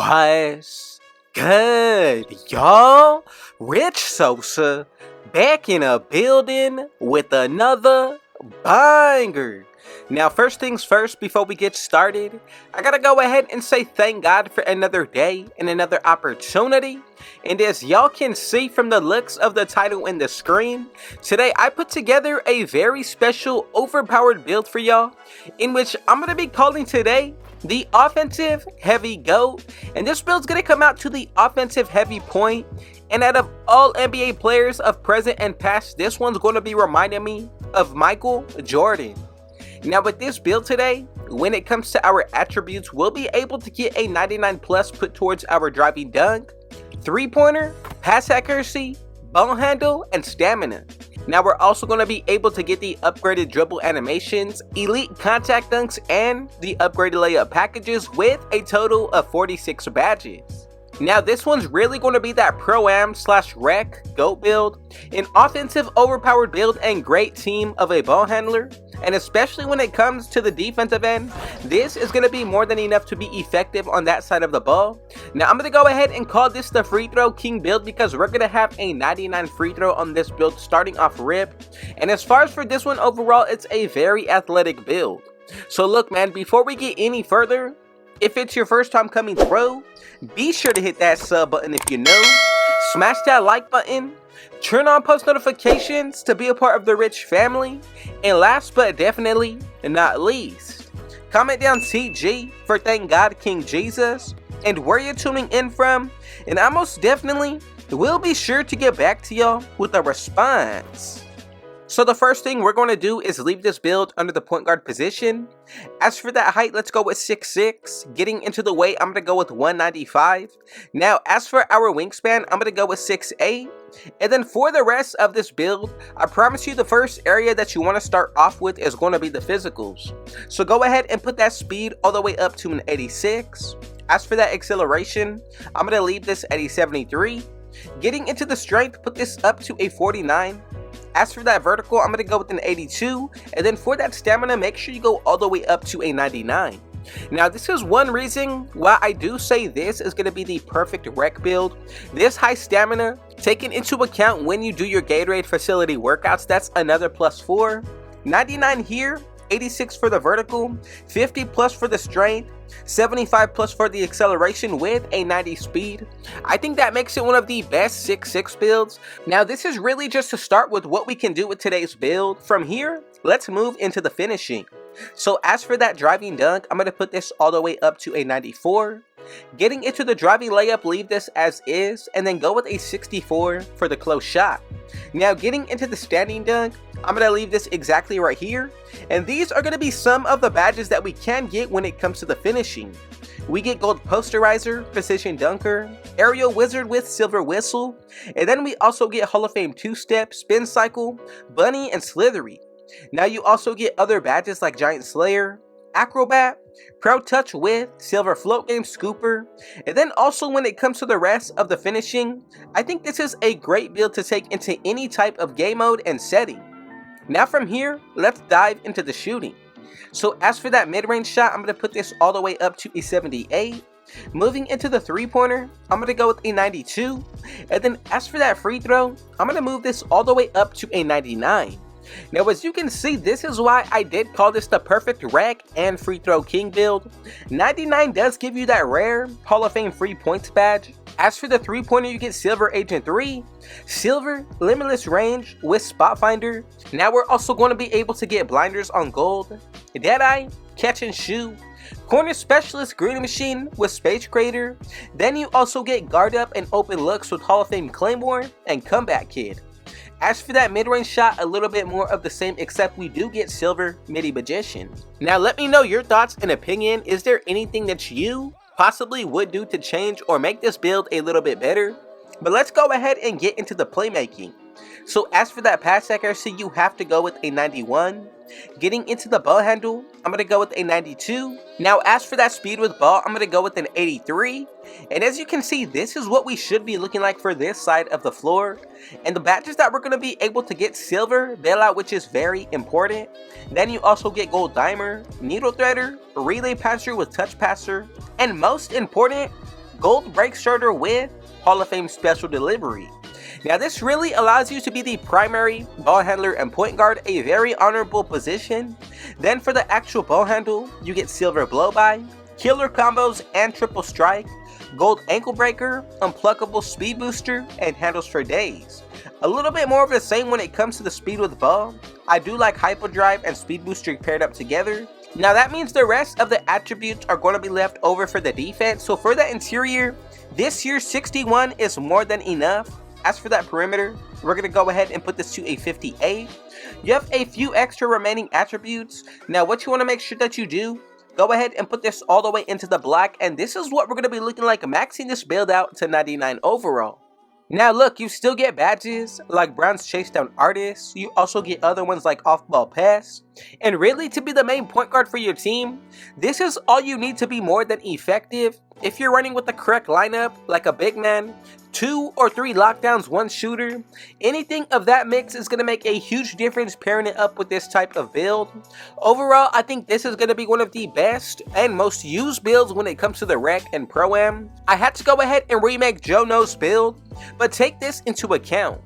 What's good, y'all? Rich Sosa back in a building with another banger. Now, first things first, before we get started, I gotta go ahead and say thank God for another day and another opportunity. And as y'all can see from the looks of the title and the screen, today I put together a very special overpowered build for y'all, in which I'm gonna be calling today the offensive heavy GOAT. And this build's gonna come out to the offensive heavy point. And out of all NBA players of present and past, this one's gonna be reminding me of Michael Jordan. Now with this build today, when it comes to our attributes, we'll be able to get a 99 plus put towards our driving dunk, three-pointer, pass accuracy, ball handle, and stamina. Now we're also going to be able to get the upgraded dribble animations, elite contact dunks, and the upgraded layup packages with a total of 46 badges. Now this one's really going to be that Pro-Am / Rec GOAT build, an offensive overpowered build and great team of a ball handler. And especially when it comes to the defensive end, this is going to be more than enough to be effective on that side of the ball. Now I'm going to go ahead and call this the free throw king build because we're going to have a 99 free throw on this build starting off rip. And as far as for this one overall, it's a very athletic build. So look man, before we get any further, if it's your first time coming through, be sure to hit that sub button if you know, smash that like button, turn on post notifications to be a part of the Rich family, and last but definitely not least, comment down TG for Thank God King Jesus and where you're tuning in from, and I most definitely will be sure to get back to y'all with a response. So the first thing we're going to do is leave this build under the point guard position. As for that height, let's go with 6'6". Getting into the weight, I'm going to go with 195. Now, as for our wingspan, I'm going to go with 6'8". And then for the rest of this build, I promise you the first area that you want to start off with is going to be the physicals. So go ahead and put that speed all the way up to an 86. As for that acceleration, I'm going to leave this at a 73. Getting into the strength, put this up to a 49. As for that vertical, I'm going to go with an 82, and then for that stamina, make sure you go all the way up to a 99. Now this is one reason why I do say this is going to be the perfect rec build. This high stamina, taken into account when you do your Gatorade facility workouts, that's another +4. 99 here, 86 for the vertical, 50 plus for the strength, 75 plus for the acceleration with a 90 speed. I think that makes it one of the best 6'6" builds. Now this is really just to start with what we can do with today's build. From here, let's move into the finishing. So as for that driving dunk, I'm going to put this all the way up to a 94. Getting into the driving layup, leave this as is, and then go with a 64 for the close shot. Now getting into the standing dunk, I'm going to leave this exactly right here, and these are going to be some of the badges that we can get when it comes to the finishing. We get gold posterizer, precision dunker, aerial wizard with silver whistle, and then we also get Hall of Fame 2-step, spin cycle, bunny, and slithery. Now you also get other badges like giant slayer, acrobat, pro touch with silver float game scooper, and then also when it comes to the rest of the finishing, I think this is a great build to take into any type of game mode and setting. Now from here, let's dive into the shooting. So as for that mid-range shot, I'm going to put this all the way up to a 78. Moving into the three-pointer, I'm going to go with a 92. And then as for that free throw, I'm going to move this all the way up to a 99. Now as you can see, this is why I did call this the perfect rec and free throw king build. 99 does give you that rare Hall of Fame free points badge. As for the three-pointer, you get Silver Agent 3, Silver Limitless Range with Spot Finder. Now we're also going to be able to get blinders on gold, Deadeye, Catch and Shoot, Corner Specialist Green Machine with Space Creator. Then you also get Guard Up and Open Looks with Hall of Fame Claymore and Comeback Kid. As for that mid-range shot, a little bit more of the same, except we do get Silver Midi Magician. Now let me know your thoughts and opinion. Is there anything that you possibly would do to change or make this build a little bit better? But let's go ahead and get into the playmaking. So as for that pass accuracy, you have to go with a 91. Getting into the ball handle, I'm going to go with a 92. Now as for that speed with ball, I'm going to go with an 83. And as you can see, this is what we should be looking like for this side of the floor. And the badges that we're going to be able to get: silver bailout, which is very important. Then you also get gold dimer, needle threader, relay passer with touch passer, and most important, gold break starter with Hall of Fame special delivery. Now this really allows you to be the primary ball handler and point guard, a very honorable position. Then for the actual ball handle, you get silver blow by, killer combos and triple strike, gold ankle breaker, unpluckable speed booster, and handles for days. A little bit more of the same when it comes to the speed with ball. I do like hyperdrive and speed booster paired up together. Now that means the rest of the attributes are going to be left over for the defense. So for the interior, this year's 61 is more than enough. As for that perimeter, we're going to go ahead and put this to a 58. You have a few extra remaining attributes. Now what you want to make sure that you do, go ahead and put this all the way into the black, and this is what we're going to be looking like maxing this build out to 99 overall. Now look, you still get badges like Brown's Chase Down Artist, you also get other ones like Off Ball Pass, and really to be the main point guard for your team, this is all you need to be more than effective. If you're running with the correct lineup, like a big man, 2 or 3 lockdowns, 1 shooter, anything of that mix is going to make a huge difference pairing it up with this type of build. Overall, I think this is going to be one of the best and most used builds when it comes to the Rec and Pro-Am. I had to go ahead and remake Joe No's build, but take this into account.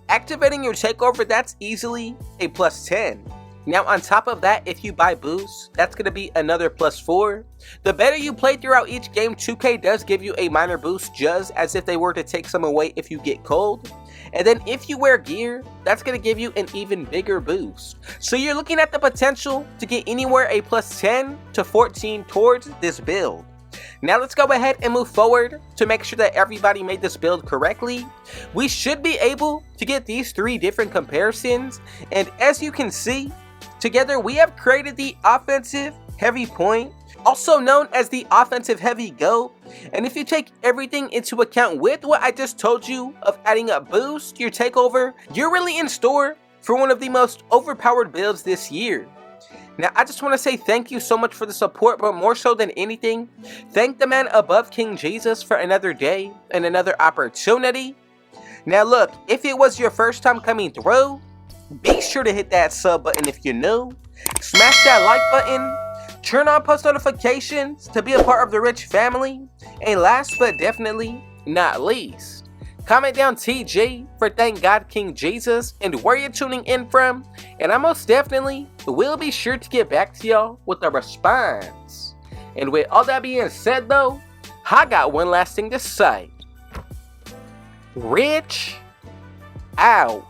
Activating your takeover, that's easily a +10. Now on top of that, if you buy boosts, that's going to be another +4. The better you play throughout each game, 2K does give you a minor boost just as if they were to take some away if you get cold. And then if you wear gear, that's going to give you an even bigger boost. So you're looking at the potential to get anywhere a +10 to 14 towards this build. Now let's go ahead and move forward to make sure that everybody made this build correctly. We should be able to get these 3 different comparisons, and as you can see, together we have created the offensive heavy point, also known as the offensive heavy GOAT. And if you take everything into account with what I just told you of adding a boost, your takeover, you're really in store for one of the most overpowered builds this year. Now I just want to say thank you so much for the support, but more so than anything, thank the man above King Jesus for another day and another opportunity. Now look, if it was your first time coming through, be sure to hit that sub button if you're new, smash that like button, turn on post notifications to be a part of the rich family, and last but definitely not least, comment down TG for thank God King Jesus and where you're tuning in from, and I most definitely will be sure to get back to y'all with a response. And with all that being said though, I got one last thing to say. Rich out.